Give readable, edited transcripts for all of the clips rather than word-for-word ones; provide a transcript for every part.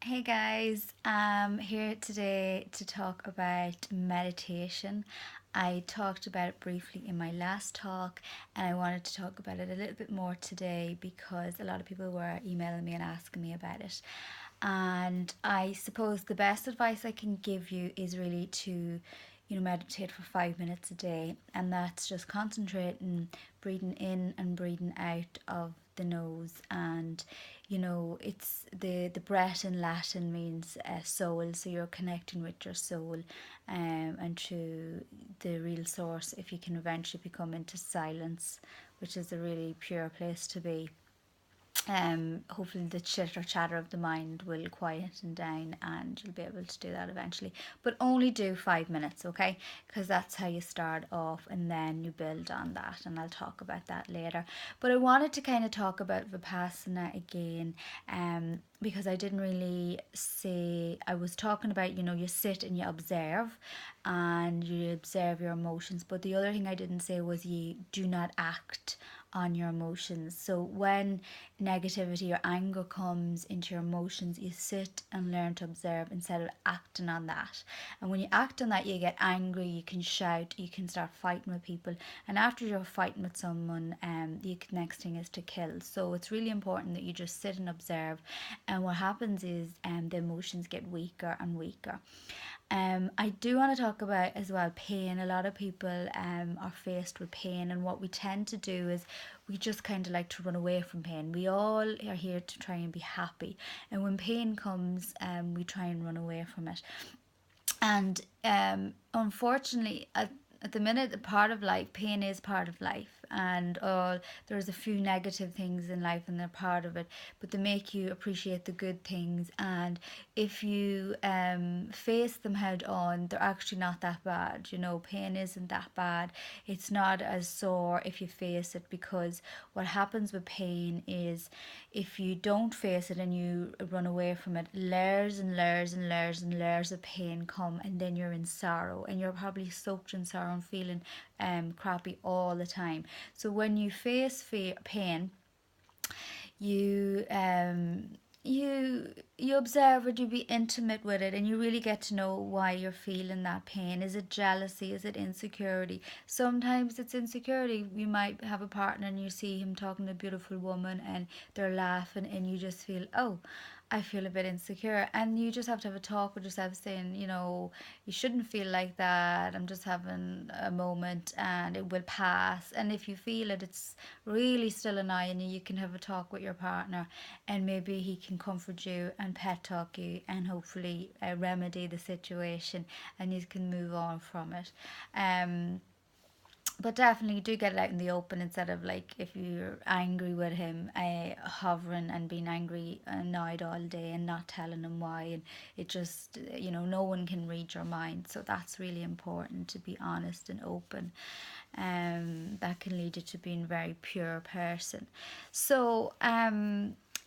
Hey guys, I'm here today to talk about meditation. I talked about it briefly in my last talk, and I wanted to talk about it a little bit more today because a lot of people were emailing me and asking me about it. And I suppose the best advice I can give you is really to, meditate for 5 minutes a day, and that's just concentrating, breathing in and breathing out of the nose. And it's the breath in Latin means soul, so you're connecting with your soul, and to the real source. If you can eventually become into silence, which is a really pure place to be, hopefully the chitter chatter of the mind will quieten down and you'll be able to do that eventually, but only do 5 minutes, okay? Because that's how you start off and then you build on that, and I'll talk about that later. But I wanted to kind of talk about Vipassana again, because I didn't really say, I was talking about, you sit and you observe and you observe your emotions, but the other thing I didn't say was you do not act on your emotions. So when negativity or anger comes into your emotions, you sit and learn to observe instead of acting on that. And when you act on that, you get angry, you can shout, you can start fighting with people. And after you're fighting with someone, the next thing is to kill. So it's really important that you just sit and observe. And what happens is the emotions get weaker and weaker. I do want to talk about as well pain. A lot of people are faced with pain, and what we tend to do is we just kind of like to run away from pain. We all are here to try and be happy, and when pain comes, we try and run away from it. And unfortunately, at the minute, a part of life, pain is part of life, and there's a few negative things in life, and they're part of it, but they make you appreciate the good things. And if you face them head on, they're actually not that bad. Pain isn't that bad. It's not as sore if you face it, because what happens with pain is if you don't face it and you run away from it, layers and layers and layers and layers of pain come, and then you're in sorrow, and you're probably soaked in sorrow and feeling crappy all the time. So when you face pain, you you observe it, you be intimate with it, and you really get to know why you're feeling that pain. Is it jealousy? Is it insecurity? Sometimes it's insecurity. You might have a partner and you see him talking to a beautiful woman and they're laughing, and you just feel, oh, I feel a bit insecure. And you just have to have a talk with yourself saying, you shouldn't feel like that. I'm just having a moment and it will pass. And if you feel it, it's really still annoying you, you can have a talk with your partner, and maybe he can comfort you and pet talk you and hopefully remedy the situation, and you can move on from it. But definitely do get it out in the open, instead of like if you're angry with him, hovering and being angry, annoyed all day and not telling him why. And it just, no one can read your mind, so that's really important, to be honest and open. That can lead you to being a very pure person. So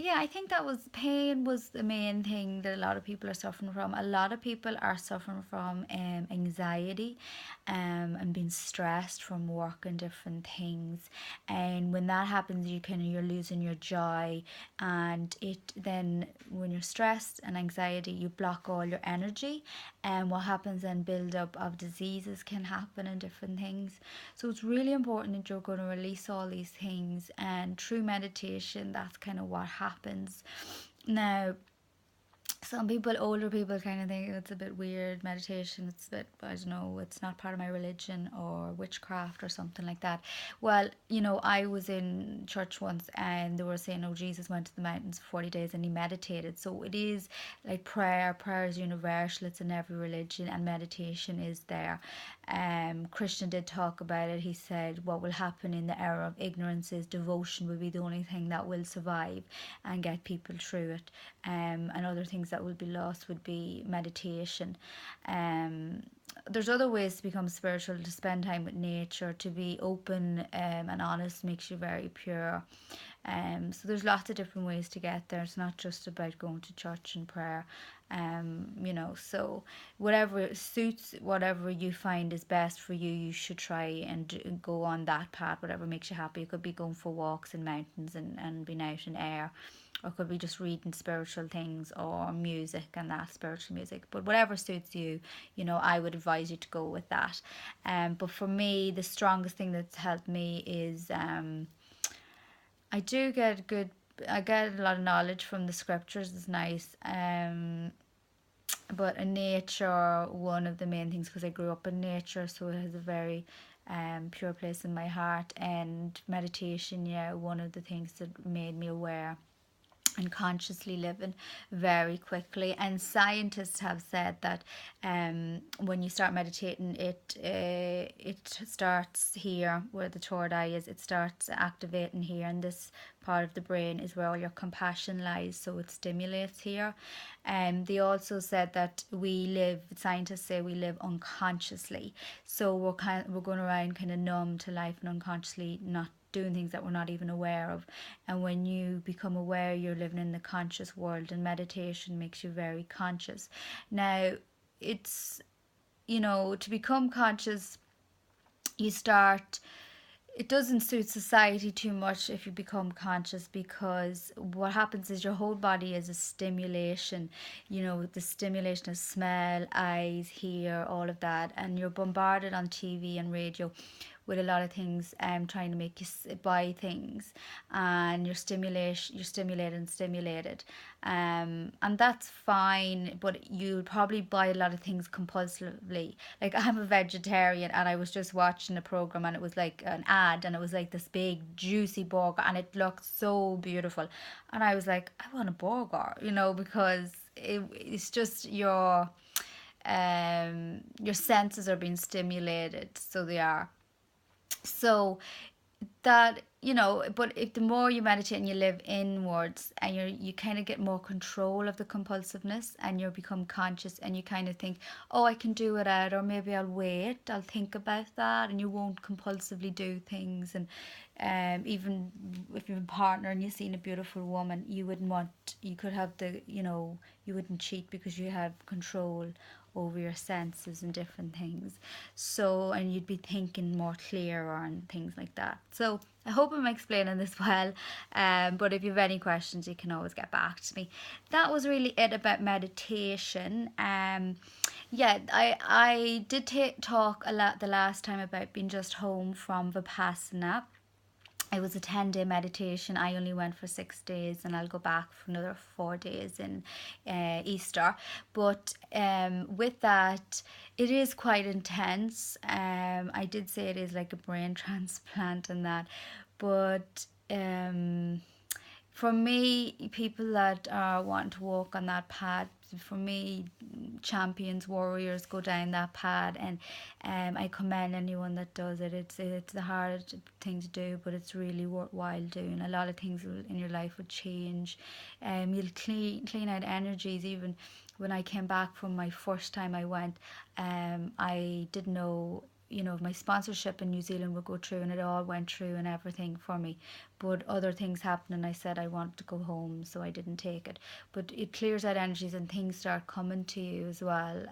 yeah, I think that was pain was the main thing that a lot of people are suffering from. A lot of people are suffering from anxiety, and being stressed from work and different things. And when that happens, you're losing your joy, and it then when you're stressed and anxiety, you block all your energy, and what happens then, build up of diseases can happen and different things. So it's really important that you're going to release all these things, and through meditation, that's kind of what happens. Now, some people, older people, kind of think it's a bit weird meditation. It's a bit, I don't know, it's not part of my religion or witchcraft or something like that. Well, I was in church once and they were saying, oh, Jesus went to the mountains for 40 days and he meditated. So it is like prayer. Prayer is universal, it's in every religion, and meditation is there. Christian did talk about it. He said what will happen in the era of ignorance is devotion will be the only thing that will survive and get people through it. And other things that will be lost would be meditation. Um, there's other ways to become spiritual, to spend time with nature, to be open and honest makes you very pure. So there's lots of different ways to get there. It's not just about going to church and prayer. So whatever suits, whatever you find is best for you, you should try and go on that path, whatever makes you happy. It could be going for walks in mountains and being out in air, or could be just reading spiritual things or music and that spiritual music. But whatever suits you, I would advise you to go with that. But for me, the strongest thing that's helped me is I do get good. I get a lot of knowledge from the scriptures. It's nice. But in nature, one of the main things, because I grew up in nature, so it has a very pure place in my heart. And meditation, yeah, one of the things that made me aware and consciously living very quickly. And scientists have said that when you start meditating, it starts here where the third eye is. It starts activating here, and this part of the brain is where all your compassion lies. So it stimulates here. And they also said that scientists say we live unconsciously. So we're going around kind of numb to life and unconsciously not doing things that we're not even aware of. And when you become aware, you're living in the conscious world, and meditation makes you very conscious. Now, it's, to become conscious, you start, it doesn't suit society too much if you become conscious, because what happens is your whole body is a stimulation, the stimulation of smell, eyes, hear, all of that, and you're bombarded on TV and radio with a lot of things trying to make you buy things, and you're stimulated and stimulated, and that's fine, but you'll probably buy a lot of things compulsively. Like, I'm a vegetarian, and I was just watching a program, and it was like an ad, and it was like this big juicy burger, and it looked so beautiful, and I was like, I want a burger, because it's just your senses are being stimulated, so they are. So that, but if the more you meditate and you live inwards, and you kind of get more control of the compulsiveness, and you become conscious, and you kind of think, oh, I can do it out, or maybe I'll think about that, and you won't compulsively do things. And even if you have a partner and you've seen a beautiful woman, you could have you wouldn't cheat, because you have control over your senses and different things. So, and you'd be thinking more clearer and things like that. So I hope I'm explaining this well. But if you have any questions, you can always get back to me. That was really it about meditation. Yeah, I did talk a lot the last time about being just home from Vipassana. It was a 10-day meditation. I only went for 6 days, and I'll go back for another 4 days in Easter. But with that, it is quite intense. I did say it is like a brain transplant and that. But for me, people that want to walk on that path, for me, champions, warriors go down that path, and I commend anyone that does it. It's a hard thing to do, but it's really worthwhile doing. A lot of things in your life would change. You'll clean out energies. Even when I came back from my first time I went, I didn't know, my sponsorship in New Zealand would go through, and it all went through and everything for me. But other things happened, and I said I wanted to go home, so I didn't take it. But it clears out energies, and things start coming to you as well.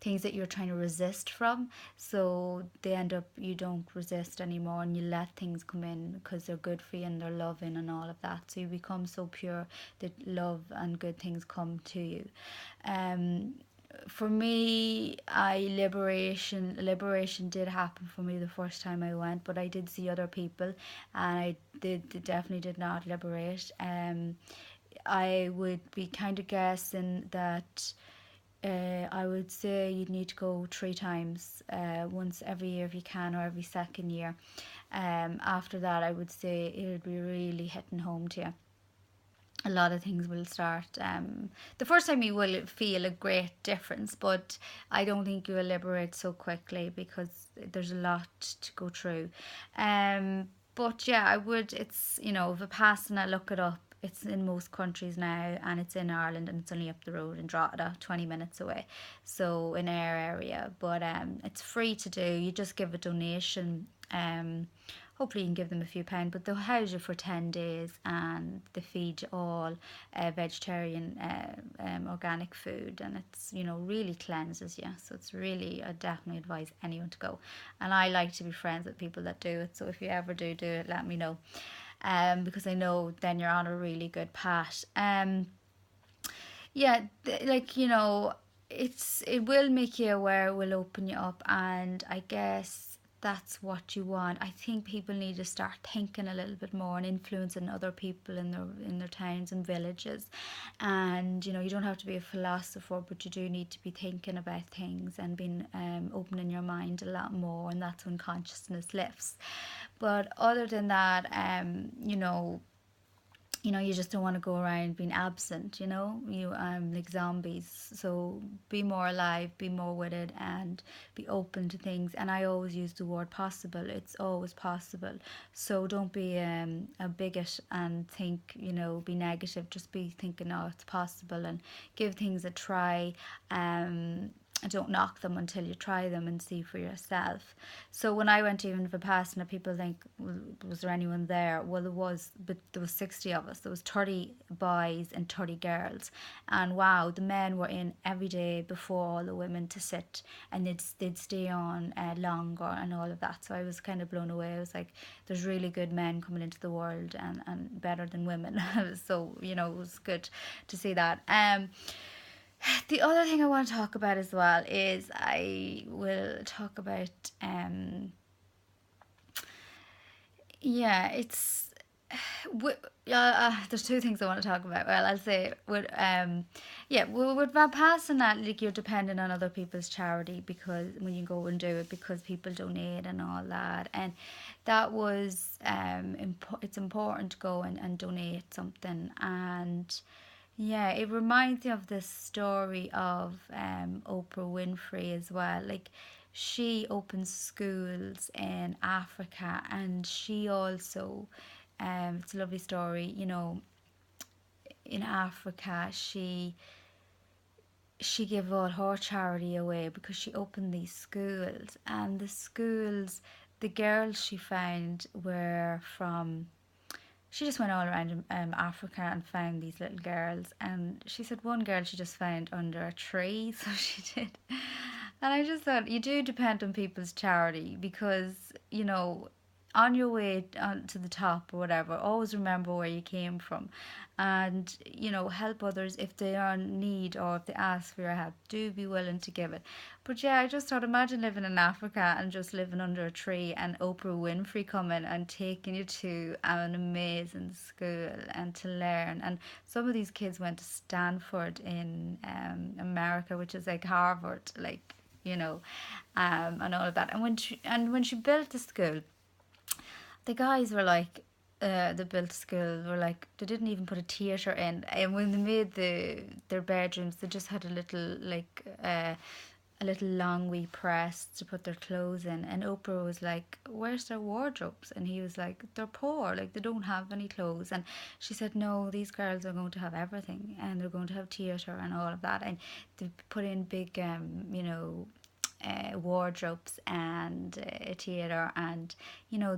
Things that you're trying to resist from, so they end up, you don't resist anymore, and you let things come in because they're good for you and they're loving and all of that. So you become so pure that love and good things come to you. For me, liberation did happen for me the first time I went, but I did see other people, and I definitely did not liberate. I would be kind of guessing that I would say you'd need to go 3 times, once every year if you can, or every second year. After that, I would say it would be really hitting home to you. A lot of things will start. The first time you will feel a great difference, but I don't think you will liberate so quickly, because there's a lot to go through. But yeah, I would. It's, Vipassana. Look it up. It's in most countries now, and it's in Ireland, and it's only up the road in Drogheda, 20 minutes away. So in our area, but it's free to do. You just give a donation. hopefully you can give them a few pounds, but they'll house you for 10 days and they feed you all vegetarian, organic food, and it's, really cleanses you. So it's really, I definitely advise anyone to go. And I like to be friends with people that do it. So if you ever do it, let me know. Because I know then you're on a really good path. Yeah, like, it will make you aware, it will open you up, and I guess that's what you want. I think people need to start thinking a little bit more and influencing other people in their towns and villages. And you don't have to be a philosopher, but you do need to be thinking about things and being opening your mind a lot more, and that's when consciousness lifts. But other than that, you just don't want to go around being absent, you like zombies. So be more alive, be more with it, and be open to things. And I always use the word possible. It's always possible. So don't be a bigot and think, be negative. Just be thinking, oh, it's possible, and give things a try. Don't knock them until you try them and see for yourself. So when I went to even Vipassana, people think, well, was there anyone there? Well, there was, but there was 60 of us. There was 30 boys and 30 girls, and wow, the men were in every day before all the women to sit, and they'd stay on longer and all of that. So I was kind of blown away. I was like, there's really good men coming into the world, and better than women. So it was good to see that. The other thing I want to talk about as well is I will talk about yeah, it's there's two things I want to talk about. Well, I'll say with passing that, like, you're dependent on other people's charity, because when you go and do it, because people donate and all that, and that was it's important to go and donate something. And yeah, it reminds me of this story of Oprah Winfrey as well. Like, she opens schools in Africa, and she also, it's a lovely story, in Africa, she gave all her charity away because she opened these schools, and the girls she found were from, she just went all around Africa and found these little girls. And she said one girl she just found under a tree, so she did. And I just thought, you do depend on people's charity, because, on your way to the top or whatever, always remember where you came from, and help others if they are in need, or if they ask for your help, do be willing to give it. But yeah, I just thought, imagine living in Africa and just living under a tree, and Oprah Winfrey coming and taking you to an amazing school and to learn. And some of these kids went to Stanford in America, which is like Harvard, like, and all of that. And when she built the school, the guys were like, the built school were like, they didn't even put a theatre in, and when they made their bedrooms, they just had a little, like, a little long wee press to put their clothes in. And Oprah was like, where's their wardrobes? And he was like, they're poor, like, they don't have any clothes. And she said, no, these girls are going to have everything, and they're going to have theatre and all of that. And they put in big wardrobes and a theatre, and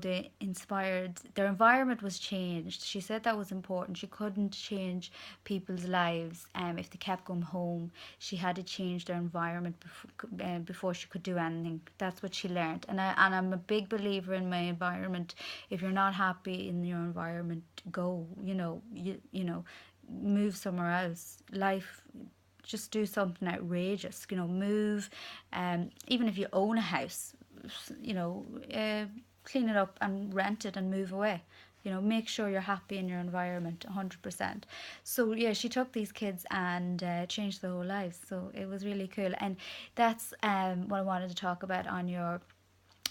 they inspired, their environment was changed. She said that was important. She couldn't change people's lives if they kept going home. She had to change their environment before she could do anything. That's what she learned. And I'm a big believer in my environment. If you're not happy in your environment, go, move somewhere else. Life, just do something outrageous, move. Even if you own a house, clean it up and rent it and move away. Make sure you're happy in your environment 100%. So yeah, she took these kids and changed their whole lives. So it was really cool. And that's what I wanted to talk about on your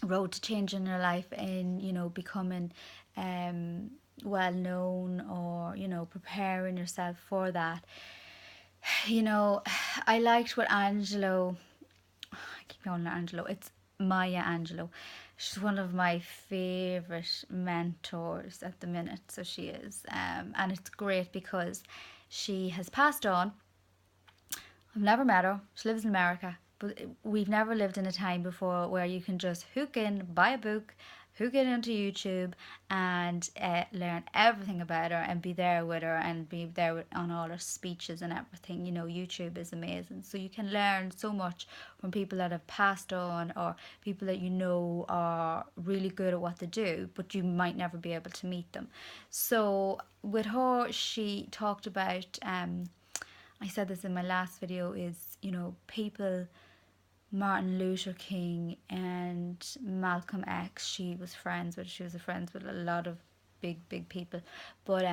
road to changing your life, and becoming well known, or preparing yourself for that. I liked what Angelo, I keep calling her Angelo, it's Maya Angelou. She's one of my favourite mentors at the minute, so she is. And it's great because she has passed on. I've never met her. She lives in America. But we've never lived in a time before where you can just hook in, buy a book, who get into YouTube and learn everything about her and be there with her and be there on all her speeches and everything. You know, YouTube is amazing. So you can learn so much from people that have passed on, or people that you know are really good at what they do, but you might never be able to meet them. So with her, she talked about, I said this in my last video, is, you know, people, Martin Luther King and Malcolm X, she was friends with. She was friends with a lot of big people, but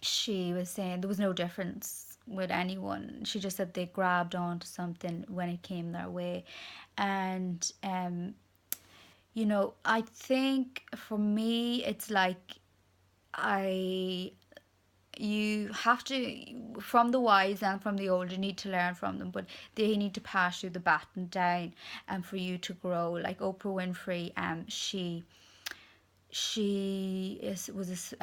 she was saying there was no difference with anyone. She just said they grabbed onto something when it came their way, and you know, I think for me, it's like I you have to, from the wise and from the old, you need to learn from them, but they need to pass you the baton down and for you to grow. Like Oprah Winfrey, she is was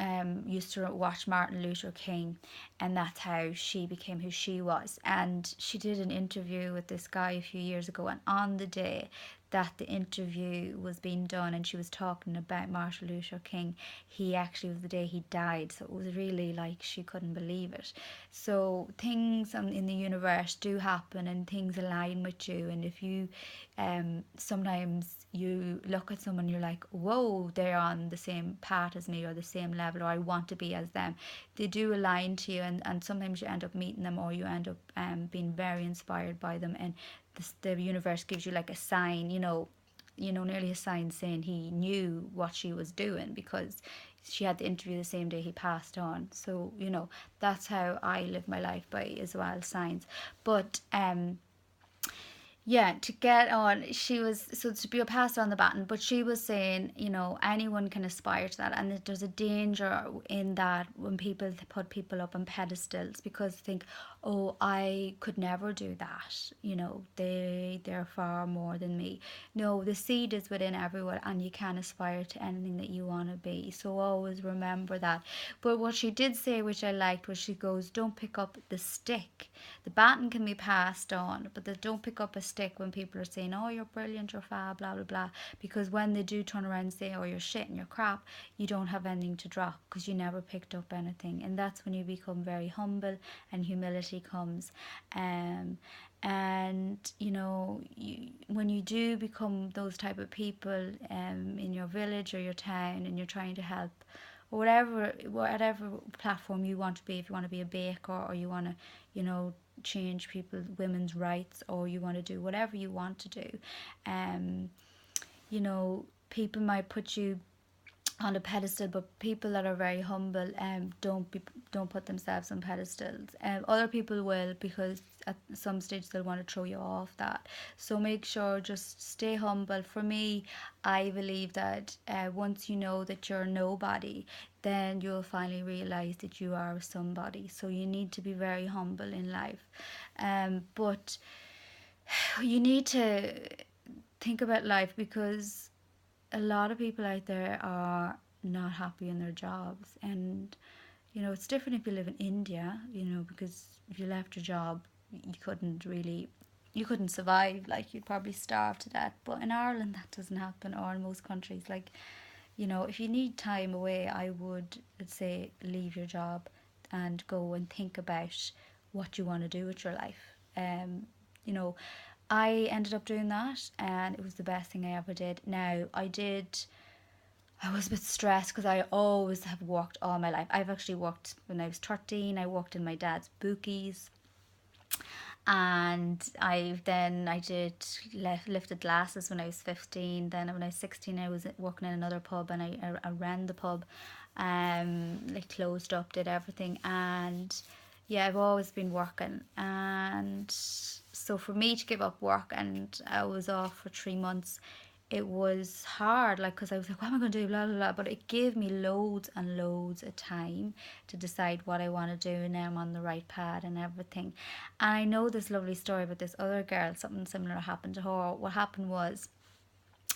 used to watch Martin Luther King, and that's how she became who she was. And she did an interview with this guy a few years ago, and on the day that the interview was being done and she was talking about Martin Luther King, he actually was the day he died. So it was really like she couldn't believe it. So things in the universe do happen and things align with you, and if you sometimes you look at someone, you're like, whoa, they're on the same path as me or the same level, or I want to be as them. They do align to you, and sometimes you end up meeting them, or you end up being very inspired by them, and the universe gives you like a sign, nearly a sign saying he knew what she was doing, because she had the interview the same day he passed on. So, that's how I live my life by as well, signs. But yeah, to get on, she was, so to be passed on the baton, but she was saying, anyone can aspire to that, and that there's a danger in that when people put people up on pedestals, because they think, oh, I could never do that, they're far more than me. No, the seed is within everyone, and you can aspire to anything that you want to be, so always remember that. But what she did say, which I liked, was she goes, don't pick up the stick. The baton can be passed on, but don't pick up a stick when people are saying, oh, you're brilliant, you're fab, blah blah blah, because when they do turn around and say, oh, you're shit and you're crap, you don't have anything to drop because you never picked up anything. And that's when you become very humble and humility comes. And when you do become those type of people in your village or your town, and you're trying to help, or whatever platform you want to be, if you want to be a baker, or you want to, change people, women's rights, or you want to do whatever you want to do, um, people might put you on a pedestal, but people that are very humble don't put themselves on pedestals. Other people will, because at some stage they'll want to throw you off that. So make sure, just stay humble. For me, I believe that once you know that you're nobody, then you'll finally realize that you are somebody. So you need to be very humble in life, but you need to think about life, because a lot of people out there are not happy in their jobs. And it's different if you live in India, because if you left your job, you couldn't survive, like you'd probably starve to death. But in Ireland that doesn't happen, or in most countries. Like, if you need time away, I would say leave your job and go and think about what you want to do with your life. You know, I ended up doing that, and it was the best thing I ever did. Now, I was a bit stressed because I always have worked all my life. I've actually worked when I was 13, I worked in my dad's bookies. And I did lifted glasses when I was 15. Then when I was 16, I was working in another pub, and I ran the pub. Like closed up, did everything, and yeah, I've always been working. And so for me to give up work, and I was off for 3 months, it was hard, like, because I was like, what am I going to do, blah blah blah. But it gave me loads and loads of time to decide what I want to do, and now I'm on the right path and everything. And I know this lovely story about this other girl. Something similar happened to her. What happened was,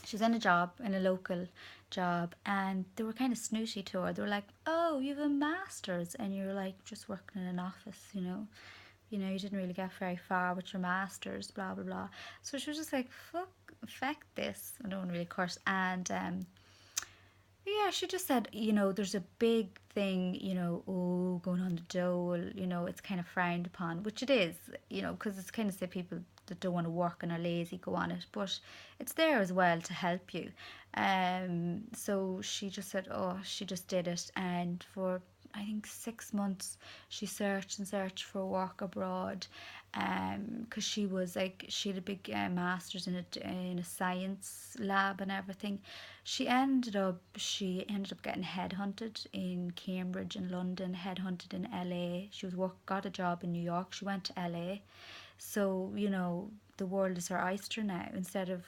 she was in a local job, and they were kind of snooty to her. They were like, oh, you have a master's, and you're like just working in an office, You know, you didn't really get very far with your masters, blah blah blah. So she was just like, fuck this. I don't really curse. And yeah, she just said, you know, there's a big thing, you know, oh, going on the dole, you know, it's kind of frowned upon, which it is, you know, because it's kind of say people that don't want to work and are lazy go on it, but it's there as well to help you. So she just said, oh, she just did it, and for I think 6 months she searched and searched for work abroad, because she was like she had a big master's in a science lab and everything. She ended up getting headhunted in Cambridge and London, headhunted in LA. She was got a job in New York. She went to LA. So, you know, the world is her oyster now. Instead of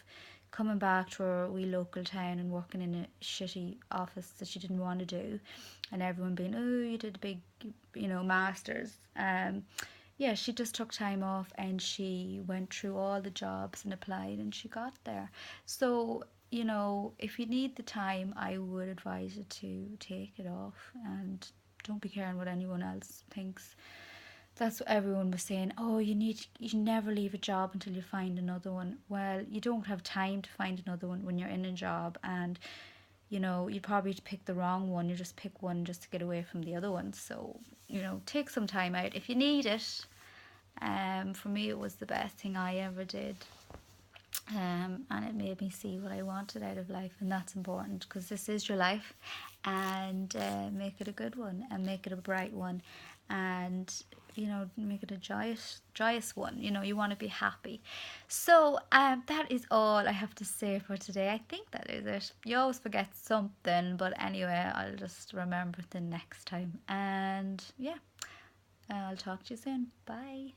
coming back to her wee local town and working in a shitty office that she didn't want to do, and everyone being, oh, you did a big, you know, masters. Yeah, she just took time off and she went through all the jobs and applied and she got there. So, you know, if you need the time, I would advise you to take it off and don't be caring what anyone else thinks. That's what everyone was saying. Oh, you never leave a job until you find another one. Well, you don't have time to find another one when you're in a job, and you know, you'd probably pick the wrong one. You just pick one just to get away from the other one. So, you know, take some time out if you need it. For me, it was the best thing I ever did. And it made me see what I wanted out of life, and that's important because this is your life, and make it a good one and make it a bright one, and you know, make it a joyous one. You know, you want to be happy. So that is all I have to say for today. I think that is it. You always forget something, but anyway, I'll just remember it the next time. And yeah, I'll talk to you soon. Bye.